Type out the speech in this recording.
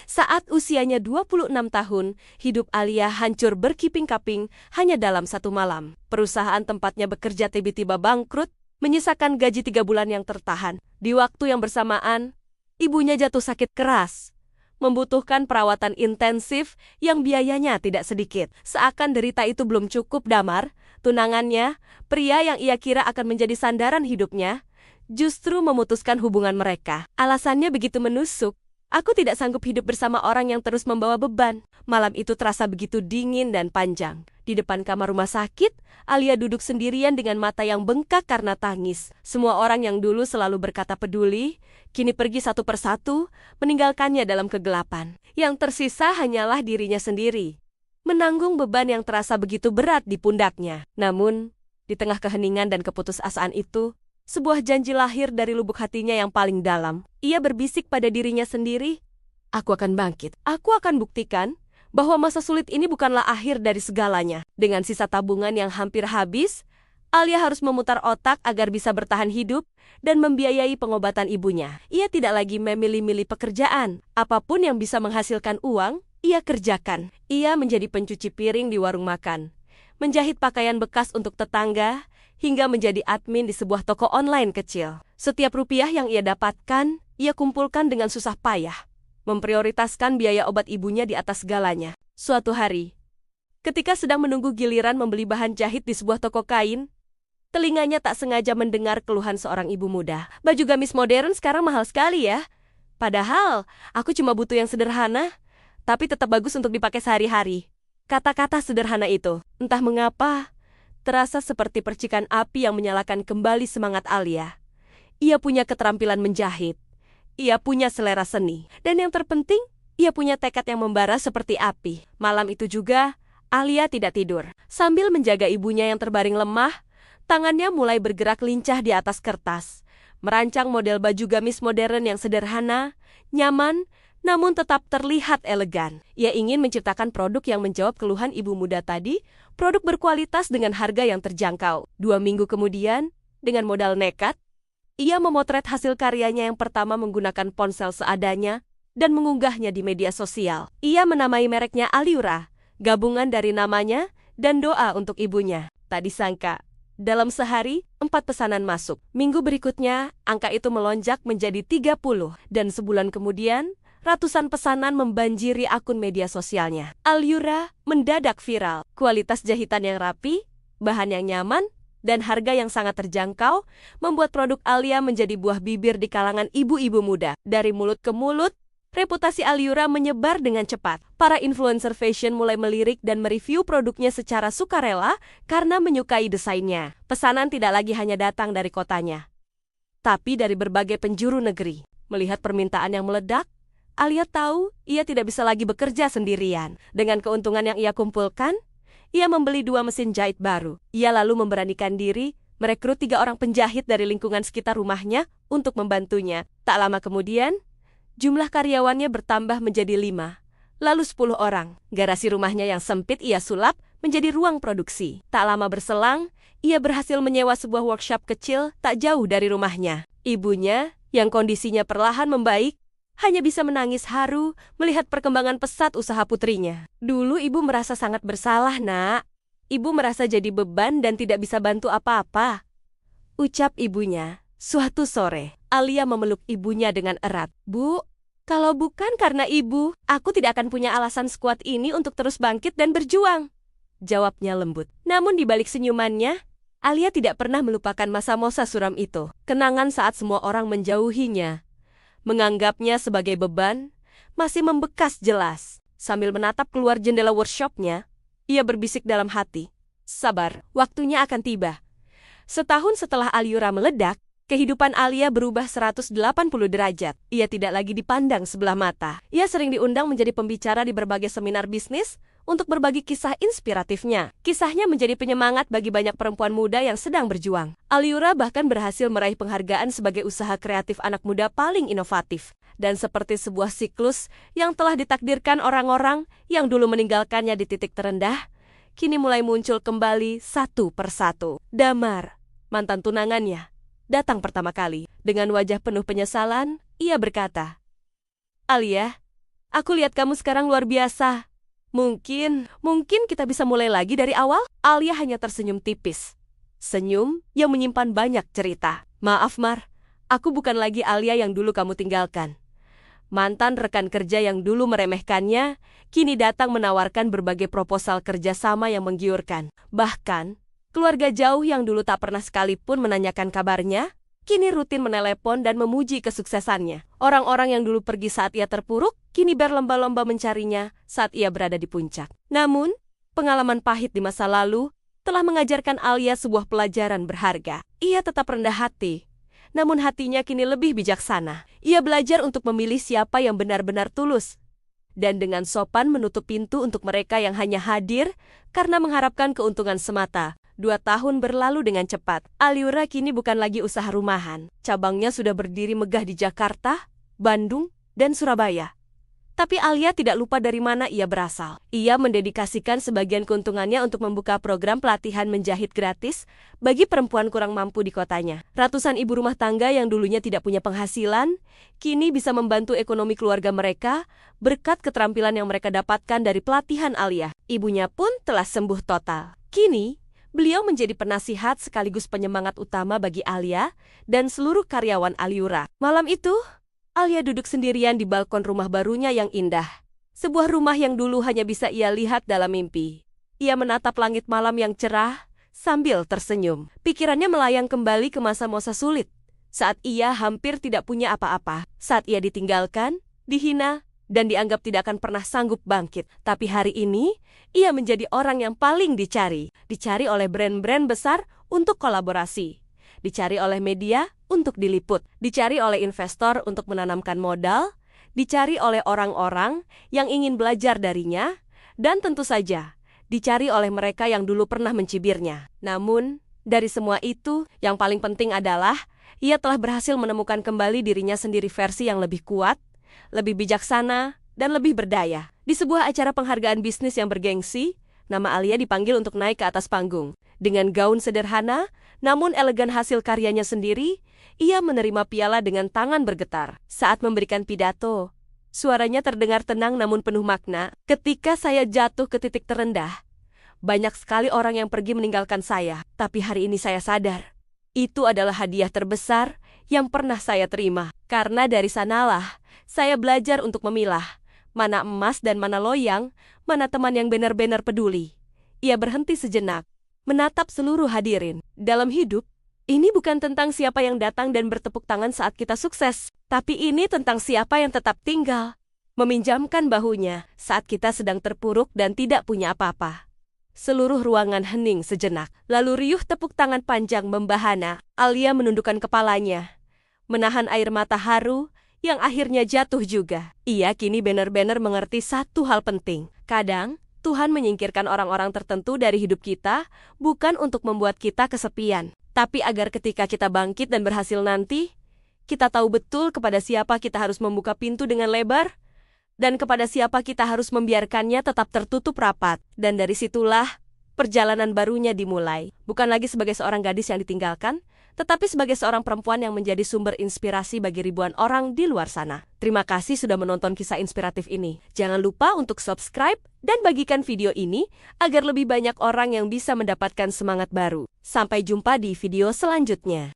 Saat usianya 26 tahun, hidup Alia hancur berkiping-kaping hanya dalam satu malam. Perusahaan tempatnya bekerja tiba-tiba bangkrut, menyisakan gaji 3 bulan yang tertahan. Di waktu yang bersamaan, ibunya jatuh sakit keras, membutuhkan perawatan intensif yang biayanya tidak sedikit. Seakan derita itu belum cukup, Damar, tunangannya, pria yang ia kira akan menjadi sandaran hidupnya, justru memutuskan hubungan mereka. Alasannya begitu menusuk. Aku tidak sanggup hidup bersama orang yang terus membawa beban. Malam itu terasa begitu dingin dan panjang. Di depan kamar rumah sakit, Alia duduk sendirian dengan mata yang bengkak karena tangis. Semua orang yang dulu selalu berkata peduli, kini pergi satu persatu, meninggalkannya dalam kegelapan. Yang tersisa hanyalah dirinya sendiri, menanggung beban yang terasa begitu berat di pundaknya. Namun, di tengah keheningan dan keputusasaan itu, sebuah janji lahir dari lubuk hatinya yang paling dalam. Ia berbisik pada dirinya sendiri, "Aku akan bangkit. Aku akan buktikan bahwa masa sulit ini bukanlah akhir dari segalanya." Dengan sisa tabungan yang hampir habis, Alia harus memutar otak agar bisa bertahan hidup dan membiayai pengobatan ibunya. Ia tidak lagi memilih-milih pekerjaan. Apapun yang bisa menghasilkan uang, ia kerjakan. Ia menjadi pencuci piring di warung makan, menjahit pakaian bekas untuk tetangga, hingga menjadi admin di sebuah toko online kecil. Setiap rupiah yang ia dapatkan, ia kumpulkan dengan susah payah, memprioritaskan biaya obat ibunya di atas segalanya. Suatu hari, ketika sedang menunggu giliran membeli bahan jahit di sebuah toko kain, telinganya tak sengaja mendengar keluhan seorang ibu muda. "Baju gamis modern sekarang mahal sekali ya. Padahal, aku cuma butuh yang sederhana, tapi tetap bagus untuk dipakai sehari-hari." Kata-kata sederhana itu, entah mengapa, terasa seperti percikan api yang menyalakan kembali semangat Alia. Ia punya keterampilan menjahit, ia punya selera seni, dan yang terpenting, ia punya tekad yang membara seperti api. Malam itu juga, Alia tidak tidur. Sambil menjaga ibunya yang terbaring lemah, tangannya mulai bergerak lincah di atas kertas, merancang model baju gamis modern yang sederhana, nyaman, namun tetap terlihat elegan. Ia ingin menciptakan produk yang menjawab keluhan ibu muda tadi, produk berkualitas dengan harga yang terjangkau. 2 minggu kemudian, dengan modal nekat, ia memotret hasil karyanya yang pertama menggunakan ponsel seadanya dan mengunggahnya di media sosial. Ia menamai mereknya Aliura, gabungan dari namanya dan doa untuk ibunya. Tak disangka, dalam sehari, 4 pesanan masuk. Minggu berikutnya, angka itu melonjak menjadi 30, dan sebulan kemudian, ratusan pesanan membanjiri akun media sosialnya. Aliura mendadak viral. Kualitas jahitan yang rapi, bahan yang nyaman, dan harga yang sangat terjangkau membuat produk Alia menjadi buah bibir di kalangan ibu-ibu muda. Dari mulut ke mulut, reputasi Aliura menyebar dengan cepat. Para influencer fashion mulai melirik dan mereview produknya secara sukarela karena menyukai desainnya. Pesanan tidak lagi hanya datang dari kotanya, tapi dari berbagai penjuru negeri. Melihat permintaan yang meledak, Alia tahu ia tidak bisa lagi bekerja sendirian. Dengan keuntungan yang ia kumpulkan, ia membeli 2 mesin jahit baru. Ia lalu memberanikan diri merekrut 3 orang penjahit dari lingkungan sekitar rumahnya untuk membantunya. Tak lama kemudian, jumlah karyawannya bertambah menjadi 5, lalu 10 orang. Garasi rumahnya yang sempit ia sulap menjadi ruang produksi. Tak lama berselang, ia berhasil menyewa sebuah workshop kecil tak jauh dari rumahnya. Ibunya, yang kondisinya perlahan membaik, hanya bisa menangis haru melihat perkembangan pesat usaha putrinya. "Dulu ibu merasa sangat bersalah, nak. Ibu merasa jadi beban dan tidak bisa bantu apa-apa," ucap ibunya. Suatu sore, Alia memeluk ibunya dengan erat. "Bu, kalau bukan karena ibu, aku tidak akan punya alasan sekuat ini untuk terus bangkit dan berjuang," jawabnya lembut. Namun di balik senyumannya, Alia tidak pernah melupakan masa-masa suram itu. Kenangan saat semua orang menjauhinya, menganggapnya sebagai beban, masih membekas jelas. Sambil menatap keluar jendela workshopnya, ia berbisik dalam hati, "Sabar, waktunya akan tiba." Setahun setelah Aliura meledak, kehidupan Alia berubah 180 derajat. Ia tidak lagi dipandang sebelah mata. Ia sering diundang menjadi pembicara di berbagai seminar bisnis untuk berbagi kisah inspiratifnya. Kisahnya menjadi penyemangat bagi banyak perempuan muda yang sedang berjuang. Aliura bahkan berhasil meraih penghargaan sebagai usaha kreatif anak muda paling inovatif. Dan seperti sebuah siklus yang telah ditakdirkan orang-orang yang dulu meninggalkannya di titik terendah, kini mulai muncul kembali satu persatu. Damar, mantan tunangannya, datang pertama kali. Dengan wajah penuh penyesalan, ia berkata, "Alia, Aku lihat kamu sekarang luar biasa. Mungkin kita bisa mulai lagi dari awal? Alia hanya tersenyum tipis. Senyum yang menyimpan banyak cerita. Maaf, Mar. Aku bukan lagi Alia yang dulu kamu tinggalkan. Mantan rekan kerja yang dulu meremehkannya, kini datang menawarkan berbagai proposal kerjasama yang menggiurkan. Bahkan, keluarga jauh yang dulu tak pernah sekalipun menanyakan kabarnya, kini rutin menelepon dan memuji kesuksesannya. Orang-orang yang dulu pergi saat ia terpuruk, kini berlomba-lomba mencarinya saat ia berada di puncak. Namun, pengalaman pahit di masa lalu telah mengajarkan Alia sebuah pelajaran berharga. Ia tetap rendah hati, namun hatinya kini lebih bijaksana. Ia belajar untuk memilih siapa yang benar-benar tulus, dan dengan sopan menutup pintu untuk mereka yang hanya hadir karena mengharapkan keuntungan semata. 2 tahun berlalu dengan cepat. Aliura kini bukan lagi usaha rumahan. Cabangnya sudah berdiri megah di Jakarta, Bandung, dan Surabaya. Tapi Alia tidak lupa dari mana ia berasal. Ia mendedikasikan sebagian keuntungannya untuk membuka program pelatihan menjahit gratis bagi perempuan kurang mampu di kotanya. Ratusan ibu rumah tangga yang dulunya tidak punya penghasilan, kini bisa membantu ekonomi keluarga mereka berkat keterampilan yang mereka dapatkan dari pelatihan Alia. Ibunya pun telah sembuh total. Kini, beliau menjadi penasihat sekaligus penyemangat utama bagi Alia dan seluruh karyawan Aliura. Malam itu, Alia duduk sendirian di balkon rumah barunya yang indah. Sebuah rumah yang dulu hanya bisa ia lihat dalam mimpi. Ia menatap langit malam yang cerah sambil tersenyum. Pikirannya melayang kembali ke masa-masa sulit, saat ia hampir tidak punya apa-apa. Saat ia ditinggalkan, dihina, dan dianggap tidak akan pernah sanggup bangkit. Tapi hari ini, ia menjadi orang yang paling dicari. Dicari oleh brand-brand besar untuk kolaborasi. Dicari oleh media untuk diliput, dicari oleh investor untuk menanamkan modal, dicari oleh orang-orang yang ingin belajar darinya, dan tentu saja dicari oleh mereka yang dulu pernah mencibirnya. Namun, dari semua itu, yang paling penting adalah ia telah berhasil menemukan kembali dirinya sendiri versi yang lebih kuat, lebih bijaksana, dan lebih berdaya. Di sebuah acara penghargaan bisnis yang bergengsi, nama Alia dipanggil untuk naik ke atas panggung. Dengan gaun sederhana, namun elegan hasil karyanya sendiri, ia menerima piala dengan tangan bergetar. Saat memberikan pidato, suaranya terdengar tenang namun penuh makna. Ketika saya jatuh ke titik terendah, banyak sekali orang yang pergi meninggalkan saya. Tapi hari ini saya sadar, itu adalah hadiah terbesar yang pernah saya terima. Karena dari sanalah, saya belajar untuk memilah mana emas dan mana loyang, mana teman yang benar-benar peduli. Ia berhenti sejenak, menatap seluruh hadirin. Dalam hidup, ini bukan tentang siapa yang datang dan bertepuk tangan saat kita sukses, tapi ini tentang siapa yang tetap tinggal, meminjamkan bahunya saat kita sedang terpuruk dan tidak punya apa-apa. Seluruh ruangan hening sejenak, lalu riuh tepuk tangan panjang membahana. Alia menundukkan kepalanya, menahan air mata haru yang akhirnya jatuh juga. Ia kini benar-benar mengerti satu hal penting. Kadang, Tuhan menyingkirkan orang-orang tertentu dari hidup kita bukan untuk membuat kita kesepian, tapi agar ketika kita bangkit dan berhasil nanti, kita tahu betul kepada siapa kita harus membuka pintu dengan lebar, dan kepada siapa kita harus membiarkannya tetap tertutup rapat. Dan dari situlah, perjalanan barunya dimulai. Bukan lagi sebagai seorang gadis yang ditinggalkan, tetapi sebagai seorang perempuan yang menjadi sumber inspirasi bagi ribuan orang di luar sana. Terima kasih sudah menonton kisah inspiratif ini. Jangan lupa untuk subscribe dan bagikan video ini agar lebih banyak orang yang bisa mendapatkan semangat baru. Sampai jumpa di video selanjutnya.